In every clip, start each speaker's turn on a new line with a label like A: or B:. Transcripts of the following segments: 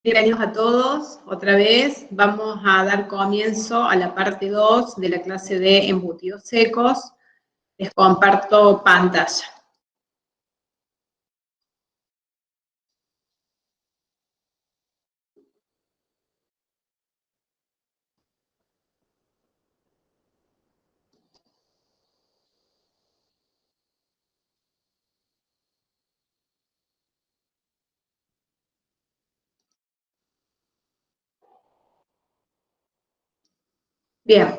A: Bienvenidos a todos, otra vez vamos a dar comienzo a la parte 2 de la clase de embutidos secos. Les comparto pantalla. Bien,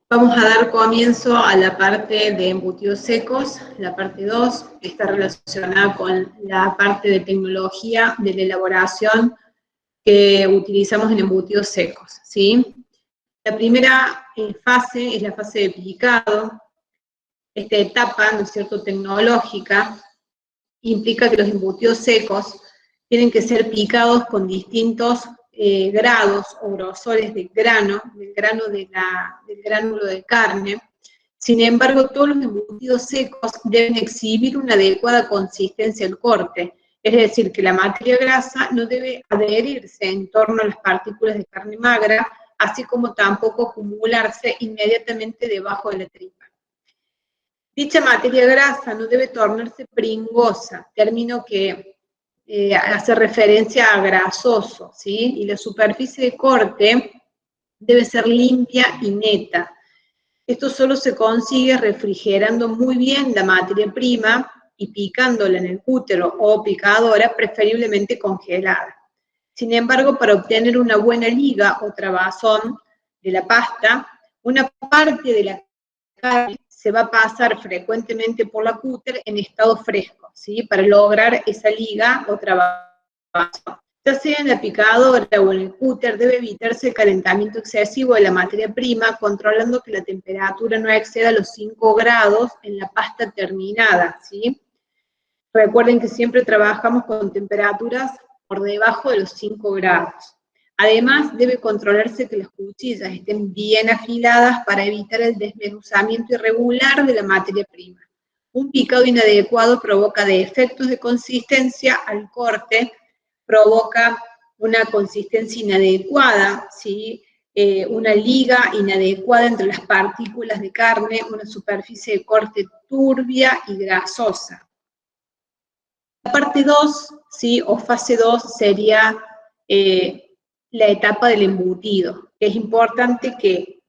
A: vamos a dar comienzo a la parte de embutidos secos, la parte 2, que está relacionada con la parte de tecnología de la elaboración que utilizamos en embutidos secos, ¿sí? La primera fase es la fase de picado. Esta etapa, ¿no es cierto?, tecnológica, implica que los embutidos secos tienen que ser picados con distintos grados o grosores del gránulo de carne. Sin embargo, todos los embutidos secos deben exhibir una adecuada consistencia al corte, es decir, que la materia grasa no debe adherirse en torno a las partículas de carne magra, así como tampoco acumularse inmediatamente debajo de la tripa. Dicha materia grasa no debe tornarse pringosa, término que hace referencia a grasoso, ¿sí? Y la superficie de corte debe ser limpia y neta. Esto solo se consigue refrigerando muy bien la materia prima y picándola en el cútero o picadora, preferiblemente congelada. Sin embargo, para obtener una buena liga o trabazón de la pasta, una parte de la carne se va a pasar frecuentemente por la cúter en estado fresco, ¿sí? Para lograr esa liga o trabazón. Ya sea en la picadora o en el cúter, debe evitarse el calentamiento excesivo de la materia prima, controlando que la temperatura no exceda los 5 grados en la pasta terminada, ¿sí? Recuerden que siempre trabajamos con temperaturas por debajo de los 5 grados. Además, debe controlarse que las cuchillas estén bien afiladas para evitar el desmenuzamiento irregular de la materia prima. Un picado inadecuado provoca defectos de consistencia al corte, provoca una consistencia inadecuada, ¿sí? Una liga inadecuada entre las partículas de carne, una superficie de corte turbia y grasosa. La parte 2, ¿sí? O fase 2 sería la etapa del embutido. Es importante que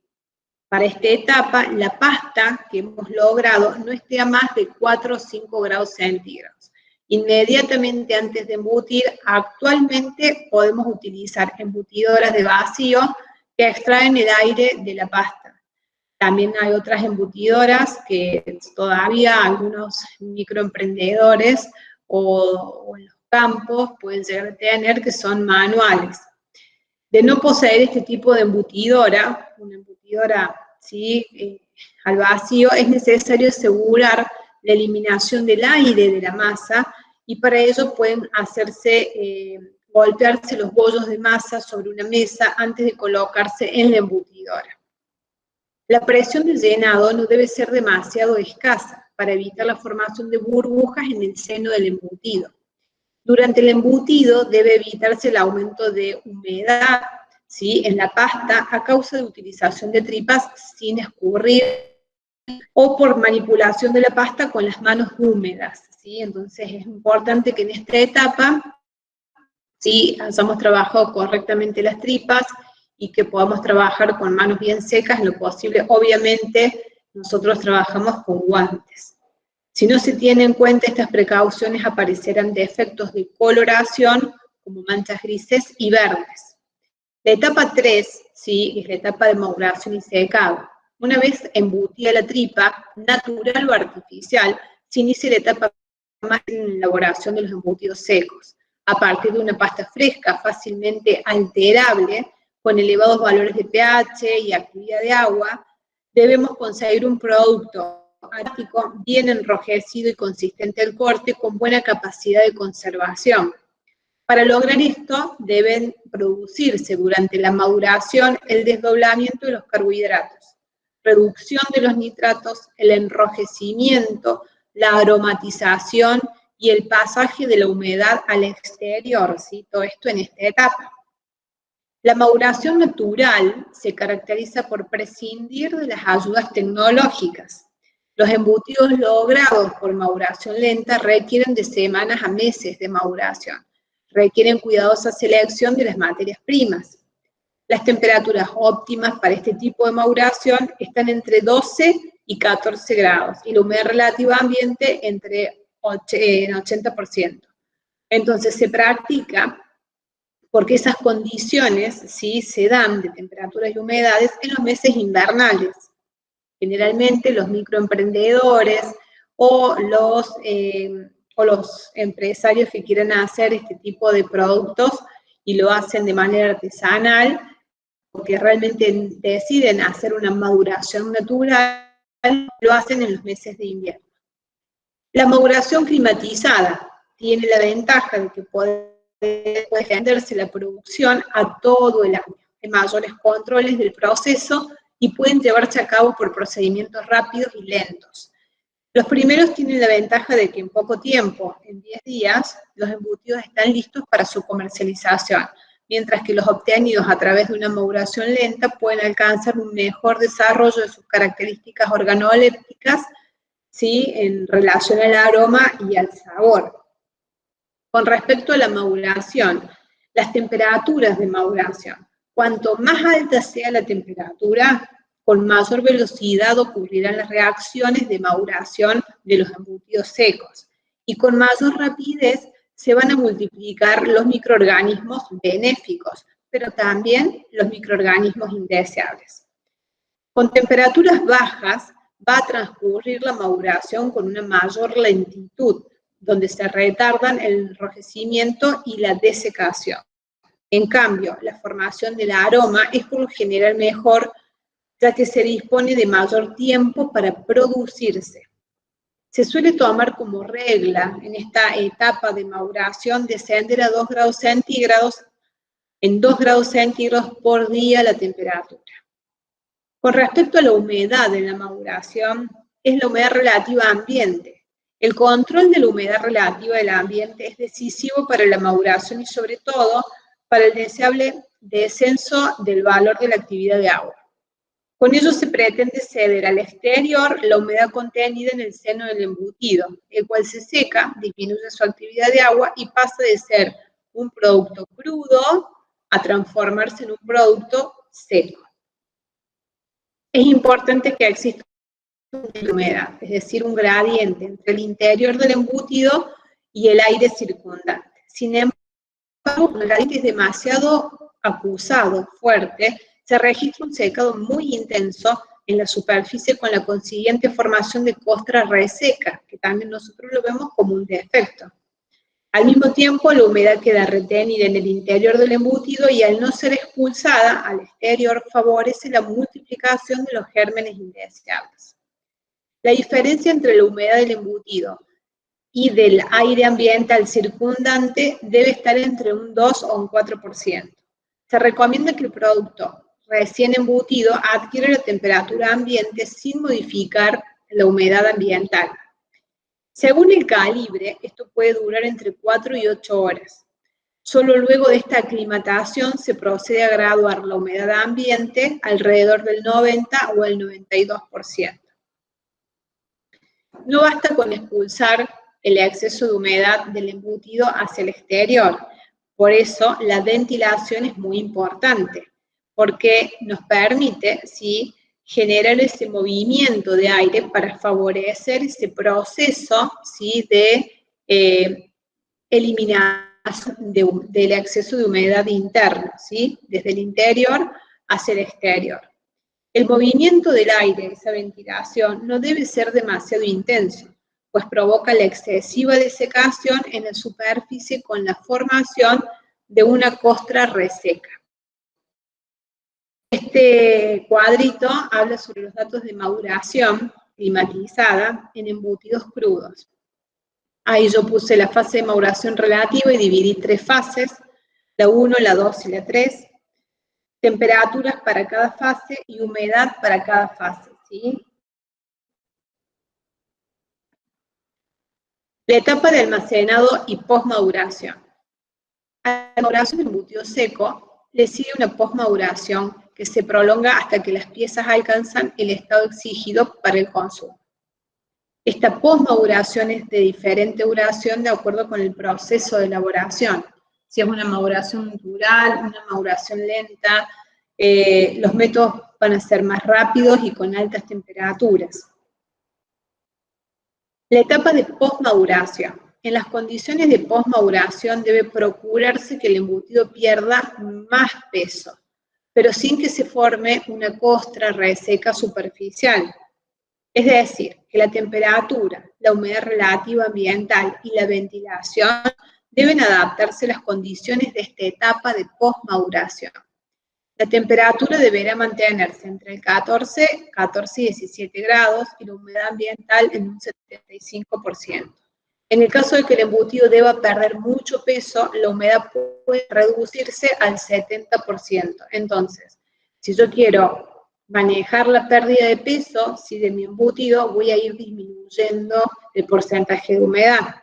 A: para esta etapa la pasta que hemos logrado no esté a más de 4 o 5 grados centígrados. Inmediatamente antes de embutir, actualmente podemos utilizar embutidoras de vacío que extraen el aire de la pasta. También hay otras embutidoras que todavía algunos microemprendedores o en los campos pueden llegar a tener, que son manuales. De no poseer este tipo de embutidora, una embutidora, ¿sí?, al vacío, es necesario asegurar la eliminación del aire de la masa, y para ello pueden golpearse los bollos de masa sobre una mesa antes de colocarse en la embutidora. La presión del llenado no debe ser demasiado escasa para evitar la formación de burbujas en el seno del embutido. Durante el embutido debe evitarse el aumento de humedad, ¿sí?, en la pasta a causa de utilización de tripas sin escurrir o por manipulación de la pasta con las manos húmedas, ¿sí? Entonces es importante que en esta etapa, ¿sí?, hayamos trabajado correctamente las tripas y que podamos trabajar con manos bien secas en lo posible. Obviamente nosotros trabajamos con guantes. Si no se tienen en cuenta estas precauciones, aparecerán defectos de coloración, como manchas grises y verdes. La etapa 3, ¿sí?, es la etapa de maduración y secado. Una vez embutida la tripa, natural o artificial, se inicia la etapa más en elaboración de los embutidos secos. A partir de una pasta fresca, fácilmente alterable, con elevados valores de pH y actividad de agua, debemos conseguir un producto aromático, bien enrojecido y consistente al corte, con buena capacidad de conservación. Para lograr esto, deben producirse durante la maduración el desdoblamiento de los carbohidratos, reducción de los nitratos, el enrojecimiento, la aromatización y el pasaje de la humedad al exterior, ¿sí? Todo esto en esta etapa. La maduración natural se caracteriza por prescindir de las ayudas tecnológicas. Los embutidos logrados por maduración lenta requieren de semanas a meses de maduración. Requieren cuidadosa selección de las materias primas. Las temperaturas óptimas para este tipo de maduración están entre 12 y 14 grados y la humedad relativa ambiente entre 80%. Entonces se practica porque esas condiciones, ¿sí?, se dan de temperaturas y humedades en los meses invernales. Generalmente los microemprendedores o los empresarios que quieren hacer este tipo de productos y lo hacen de manera artesanal, porque realmente deciden hacer una maduración natural, lo hacen en los meses de invierno. La maduración climatizada tiene la ventaja de que puede extenderse la producción a todo el año. Hay mayores controles del proceso y pueden llevarse a cabo por procedimientos rápidos y lentos. Los primeros tienen la ventaja de que en poco tiempo, en 10 días, los embutidos están listos para su comercialización, mientras que los obtenidos a través de una maduración lenta pueden alcanzar un mejor desarrollo de sus características organolépticas, ¿sí?, en relación al aroma y al sabor. Con respecto a la maduración, las temperaturas de maduración, cuanto más alta sea la temperatura, con mayor velocidad ocurrirán las reacciones de maduración de los embutidos secos y con mayor rapidez se van a multiplicar los microorganismos benéficos, pero también los microorganismos indeseables. Con temperaturas bajas va a transcurrir la maduración con una mayor lentitud, donde se retardan el enrojecimiento y la desecación. En cambio, la formación del aroma es por lo general mejor, ya que se dispone de mayor tiempo para producirse. Se suele tomar como regla en esta etapa de maduración descender a 2 grados centígrados, en 2 grados centígrados por día la temperatura. Con respecto a la humedad en la maduración, es la humedad relativa ambiente. El control de la humedad relativa del ambiente es decisivo para la maduración y sobre todo para el deseable descenso del valor de la actividad de agua. Con ello se pretende ceder al exterior la humedad contenida en el seno del embutido, el cual se seca, disminuye su actividad de agua y pasa de ser un producto crudo a transformarse en un producto seco. Es importante que exista una humedad, es decir, un gradiente entre el interior del embutido y el aire circundante. Sin embargo, el gradiente es demasiado acusado, fuerte, se registra un secado muy intenso en la superficie con la consiguiente formación de costra reseca, que también nosotros lo vemos como un defecto. Al mismo tiempo, la humedad queda retenida en el interior del embutido y al no ser expulsada al exterior favorece la multiplicación de los gérmenes indeseables. La diferencia entre la humedad del embutido y del aire ambiental circundante debe estar entre un 2 o un 4%. Se recomienda que el producto recién embutido adquiera la temperatura ambiente sin modificar la humedad ambiental. Según el calibre, esto puede durar entre 4 y 8 horas. Solo luego de esta aclimatación se procede a graduar la humedad ambiente alrededor del 90 o el 92%. No basta con expulsar el exceso de humedad del embutido hacia el exterior. Por eso la ventilación es muy importante, porque nos permite, ¿sí?, generar ese movimiento de aire para favorecer ese proceso, ¿sí?, de eliminación del exceso de humedad interna, ¿sí?, desde el interior hacia el exterior. El movimiento del aire, esa ventilación, no debe ser demasiado intenso, pues provoca la excesiva desecación en la superficie con la formación de una costra reseca. Este cuadrito habla sobre los datos de maduración climatizada en embutidos crudos. Ahí yo puse la fase de maduración relativa y dividí 3 fases, la 1, la 2 y la 3. Temperaturas para cada fase y humedad para cada fase, ¿sí? La etapa de almacenado y posmaduración. A la maduración de embutido seco le sigue una posmaduración que se prolonga hasta que las piezas alcanzan el estado exigido para el consumo. Esta posmaduración es de diferente duración de acuerdo con el proceso de elaboración. Si es una maduración natural, una maduración lenta, los métodos van a ser más rápidos y con altas temperaturas. La etapa de posmaduración. En las condiciones de posmaduración debe procurarse que el embutido pierda más peso, pero sin que se forme una costra reseca superficial. Es decir, que la temperatura, la humedad relativa ambiental y la ventilación deben adaptarse a las condiciones de esta etapa de posmaduración. La temperatura deberá mantenerse entre el 14 y 17 grados y la humedad ambiental en un 75%. En el caso de que el embutido deba perder mucho peso, la humedad puede reducirse al 70%. Entonces, si yo quiero manejar la pérdida de peso, si de mi embutido voy a ir disminuyendo el porcentaje de humedad.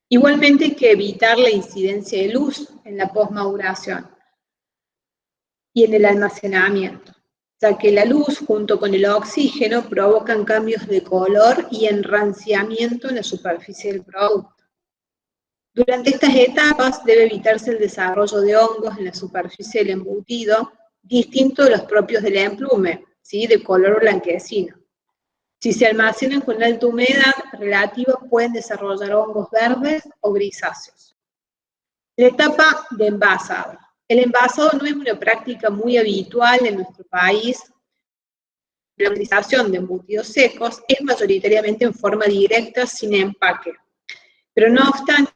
A: Igualmente hay que evitar la incidencia de luz en la posmaduración y en el almacenamiento, ya que la luz junto con el oxígeno provocan cambios de color y enranciamiento en la superficie del producto. Durante estas etapas debe evitarse el desarrollo de hongos en la superficie del embutido, distinto de los propios del emplume, ¿sí?, de color blanquecino. Si se almacenan con alta humedad relativa, pueden desarrollar hongos verdes o grisáceos. La etapa de envasado. El envasado no es una práctica muy habitual en nuestro país. La utilización de embutidos secos es mayoritariamente en forma directa, sin empaque. Pero no obstante,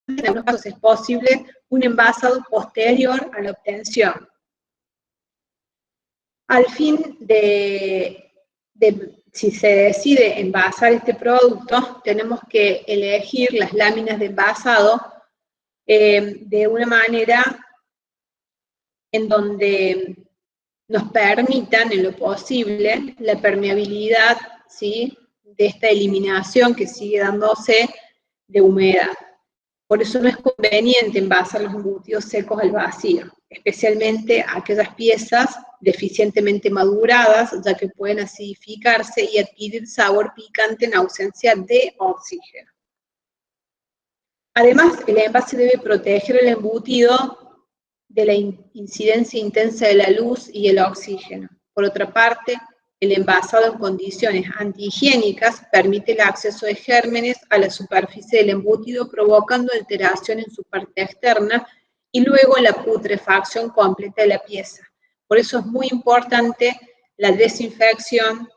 A: en algunos casos es posible un envasado posterior a la obtención. Al fin si se decide envasar este producto, tenemos que elegir las láminas de envasado de una manera en donde nos permitan, en lo posible, la permeabilidad, ¿sí?, de esta eliminación que sigue dándose de humedad. Por eso no es conveniente envasar los embutidos secos al vacío, especialmente aquellas piezas deficientemente maduradas, ya que pueden acidificarse y adquirir sabor picante en ausencia de oxígeno. Además, el envase debe proteger el embutido de la incidencia intensa de la luz y el oxígeno. Por otra parte, el envasado en condiciones antihigiénicas permite el acceso de gérmenes a la superficie del embutido, provocando alteración en su parte externa y luego la putrefacción completa de la pieza. Por eso es muy importante la desinfección,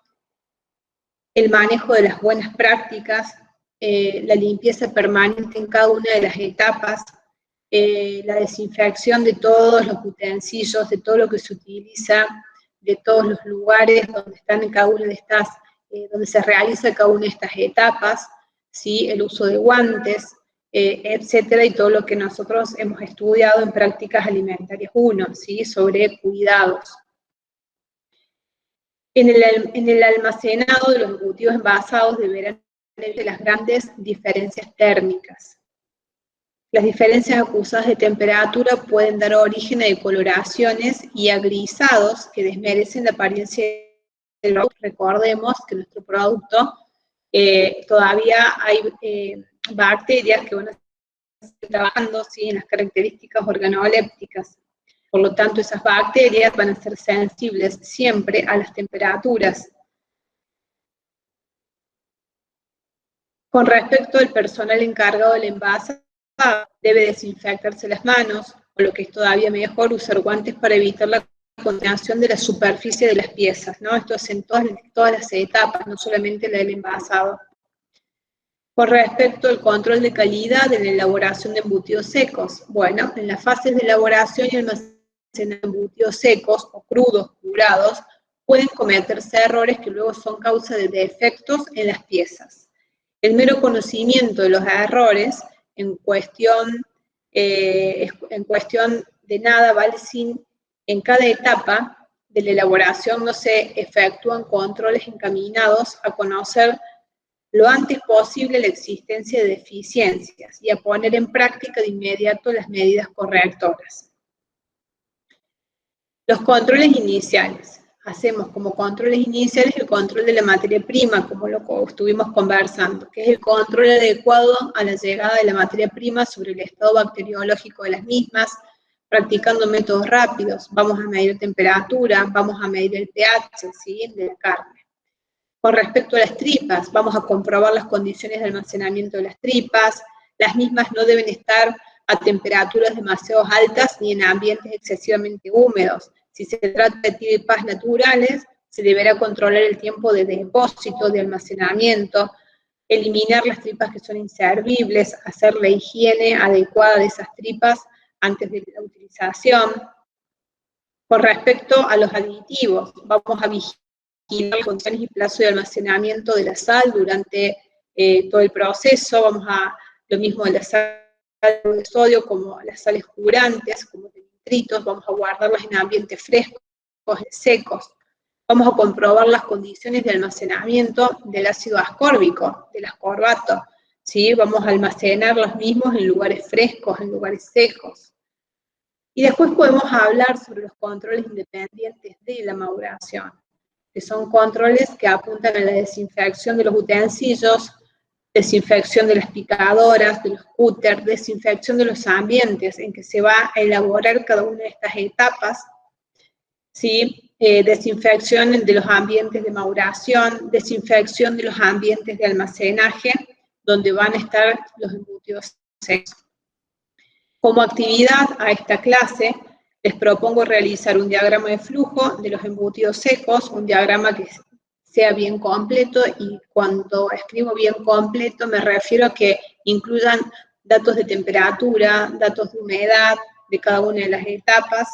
A: el manejo de las buenas prácticas, la limpieza permanente en cada una de las etapas, la desinfección de todos los utensilios, de todo lo que se utiliza, de todos los lugares donde están en cada una de estas, donde se realiza cada una de estas etapas, ¿sí?, el uso de guantes, etcétera, y todo lo que nosotros hemos estudiado en prácticas alimentarias 1, ¿sí?, sobre cuidados. En el almacenado de los embutidos envasados deberán tener las grandes diferencias térmicas. Las diferencias acusadas de temperatura pueden dar origen a decoloraciones y a grisados que desmerecen la apariencia del producto. Recordemos que nuestro producto todavía hay bacterias que van a estar trabajando, ¿sí?, en las características organolépticas. Por lo tanto, esas bacterias van a ser sensibles siempre a las temperaturas. Con respecto al personal encargado del envase, debe desinfectarse las manos, o lo que es todavía mejor, usar guantes para evitar la contaminación de la superficie de las piezas, ¿no? Esto es en todas las etapas, no solamente la del envasado. Con respecto al control de calidad en la elaboración de embutidos secos, bueno, en las fases de elaboración y almacenamiento de embutidos secos o crudos, curados, pueden cometerse errores que luego son causa de defectos en las piezas. El mero conocimiento de los errores en cuestión de nada vale si en cada etapa de la elaboración no se efectúan controles encaminados a conocer lo antes posible la existencia de deficiencias y a poner en práctica de inmediato las medidas correctoras. Los controles iniciales. Hacemos como controles iniciales el control de la materia prima, como lo estuvimos conversando, que es el control adecuado a la llegada de la materia prima sobre el estado bacteriológico de las mismas, practicando métodos rápidos. Vamos a medir temperatura, vamos a medir el pH, ¿sí?, de la carne. Con respecto a las tripas, vamos a comprobar las condiciones de almacenamiento de las tripas. Las mismas no deben estar a temperaturas demasiado altas ni en ambientes excesivamente húmedos. Si se trata de tripas naturales, se deberá controlar el tiempo de depósito, de almacenamiento, eliminar las tripas que son inservibles, hacer la higiene adecuada de esas tripas antes de la utilización. Con respecto a los aditivos, vamos a vigilar las condiciones y plazo de almacenamiento de la sal durante todo el proceso. Vamos a lo mismo de la sal de sodio como las sales curantes, como de nitritos, vamos a guardarlas en ambientes frescos, secos. Vamos a comprobar las condiciones de almacenamiento del ácido ascórbico, del ascorbato, ¿sí? Vamos a almacenar los mismos en lugares frescos, en lugares secos. Y después podemos hablar sobre los controles independientes de la maduración, que son controles que apuntan a la desinfección de los utensilios, desinfección de las picadoras, de los cúters, desinfección de los ambientes en que se va a elaborar cada una de estas etapas, ¿sí? Desinfección de los ambientes de maduración, desinfección de los ambientes de almacenaje, donde van a estar los embutidos secos. Como actividad a esta clase, les propongo realizar un diagrama de flujo de los embutidos secos, un diagrama que sea bien completo, y cuando escribo bien completo me refiero a que incluyan datos de temperatura, datos de humedad de cada una de las etapas,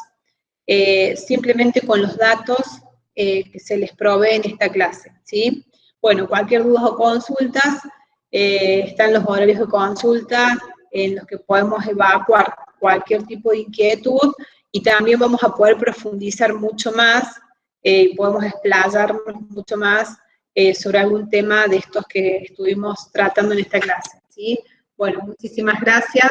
A: simplemente con los datos que se les provee en esta clase, ¿sí? Bueno, cualquier duda o consultas, están los horarios de consulta en los que podemos evacuar cualquier tipo de inquietud, y también vamos a poder profundizar mucho más, podemos explayarnos mucho más sobre algún tema de estos que estuvimos tratando en esta clase, ¿sí? Bueno, muchísimas gracias.